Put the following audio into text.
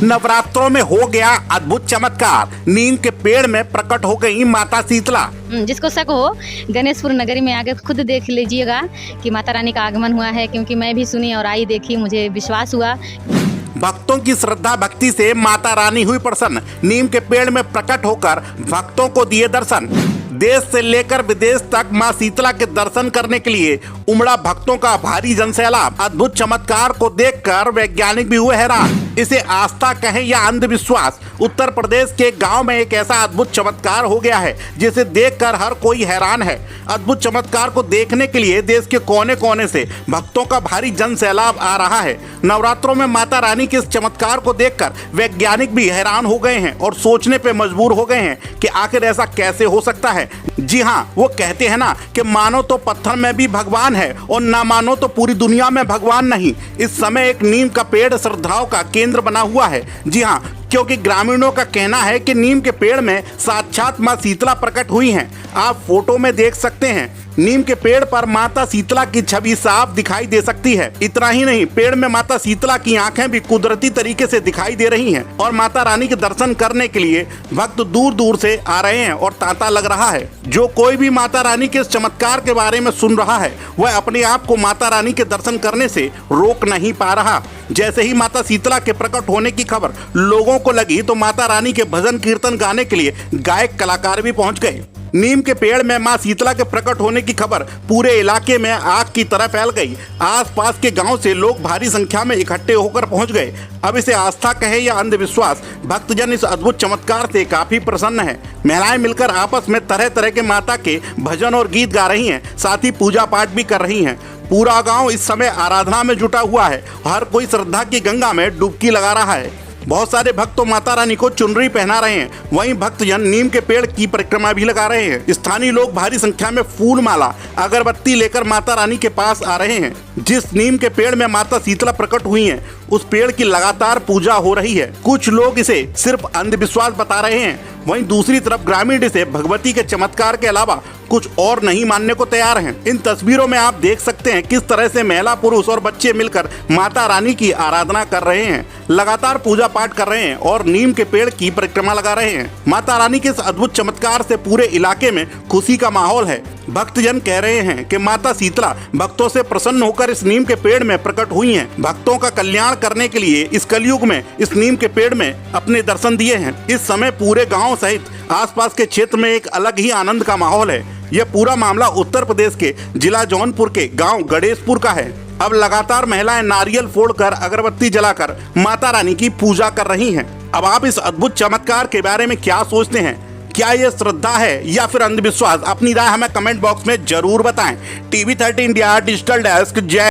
नवरात्रों में हो गया अद्भुत चमत्कार, नीम के पेड़ में प्रकट हो गई माता शीतला। जिसको शक हो गणेशपुर नगरी में आके खुद देख लीजिएगा कि माता रानी का आगमन हुआ है, क्योंकि मैं भी सुनी और आई देखी, मुझे विश्वास हुआ। भक्तों की श्रद्धा भक्ति से माता रानी हुई प्रसन्न, नीम के पेड़ में प्रकट होकर भक्तों को दिए दर्शन। देश से लेकर विदेश तक मां शीतला के दर्शन करने के लिए उमड़ा भक्तों का भारी जनसैलाब। अद्भुत चमत्कार को देखकर वैज्ञानिक भी हुए हैरान। इसे आस्था कहें या अंधविश्वास, उत्तर प्रदेश के गांव में एक ऐसा अद्भुत चमत्कार हो गया है जिसे देखकर हर कोई हैरान है। अद्भुत चमत्कार को देखने के लिए देश के कोने कोने से भक्तों का भारी जनसैलाब आ रहा है। नवरात्रों में माता रानी के इस चमत्कार को देखकर वैज्ञानिक भी हैरान हो गए हैं और सोचने पे मजबूर हो गए हैं कि आखिर ऐसा कैसे हो सकता है। जी हाँ, वो कहते हैं ना कि मानो तो पत्थर में भी भगवान है और ना मानो तो पूरी दुनिया में भगवान नहीं। इस समय एक नीम का पेड़ श्रद्धाओं का केंद्र बना हुआ है। जी हाँ, क्योंकि ग्रामीणों का कहना है कि नीम के पेड़ में साक्षात मां शीतला प्रकट हुई हैं। आप फोटो में देख सकते हैं, नीम के पेड़ पर माता शीतला की छवि साफ दिखाई दे सकती है। इतना ही नहीं, पेड़ में माता शीतला की आंखें भी कुदरती तरीके से दिखाई दे रही हैं और माता रानी के दर्शन करने के लिए भक्त दूर दूर से आ रहे हैं और तांता लग रहा है। जो कोई भी माता रानी के इस चमत्कार के बारे में सुन रहा है, वह अपने आप को माता रानी के दर्शन करने से रोक नहीं पा रहा। जैसे ही माता शीतला के प्रकट होने की खबर लोगों को लगी तो माता रानी के भजन कीर्तन गाने के लिए गायक कलाकार भी पहुंच गए। नीम के पेड़ में मां शीतला के प्रकट होने की खबर पूरे इलाके में आग की तरह फैल गई। आसपास के गांव से लोग भारी संख्या में इकट्ठे होकर पहुंच गए। अब इसे आस्था कहे या अंधविश्वास, भक्तजन इस अद्भुत चमत्कार से काफी प्रसन्न है। महिलाएं मिलकर आपस में तरह तरह के माता के भजन और गीत गा रही हैं, साथ ही पूजा पाठ भी कर रही हैं। पूरा गांव इस समय आराधना में जुटा हुआ है। हर कोई श्रद्धा की गंगा में डुबकी लगा रहा है। बहुत सारे भक्त तो माता रानी को चुनरी पहना रहे हैं, वहीं भक्तजन नीम के पेड़ की परिक्रमा भी लगा रहे हैं। स्थानीय लोग भारी संख्या में फूल माला अगरबत्ती लेकर माता रानी के पास आ रहे हैं। जिस नीम के पेड़ में माता शीतला प्रकट हुई हैं, उस पेड़ की लगातार पूजा हो रही है। कुछ लोग इसे सिर्फ अंधविश्वास बता रहे हैं, वहीं दूसरी तरफ ग्रामीण इसे भगवती के चमत्कार के अलावा कुछ और नहीं मानने को तैयार हैं। इन तस्वीरों में आप देख सकते हैं किस तरह से महिला, पुरुष और बच्चे मिलकर माता रानी की आराधना कर रहे हैं, लगातार पूजा पाठ कर रहे हैं और नीम के पेड़ की परिक्रमा लगा रहे हैं। माता रानी के इस अद्भुत चमत्कार से पूरे इलाके में खुशी का माहौल है। भक्तजन कह रहे हैं कि माता शीतला भक्तों से प्रसन्न होकर इस नीम के पेड़ में प्रकट हुई हैं। भक्तों का कल्याण करने के लिए इस कलयुग में इस नीम के पेड़ में अपने दर्शन दिए हैं। इस समय पूरे गांव सहित आसपास के क्षेत्र में एक अलग ही आनंद का माहौल है। यह पूरा मामला उत्तर प्रदेश के जिला जौनपुर के गांव गणेशपुर का है। अब लगातार महिलाएं नारियल फोड़कर अगरबत्ती जलाकर माता रानी की पूजा कर रही हैं। अब आप इस अद्भुत चमत्कार के बारे में क्या सोचते हैं? क्या ये श्रद्धा है या फिर अंधविश्वास? अपनी राय हमें कमेंट बॉक्स में जरूर बताएं। टीवी 30 इंडिया डिजिटल डेस्क, जय।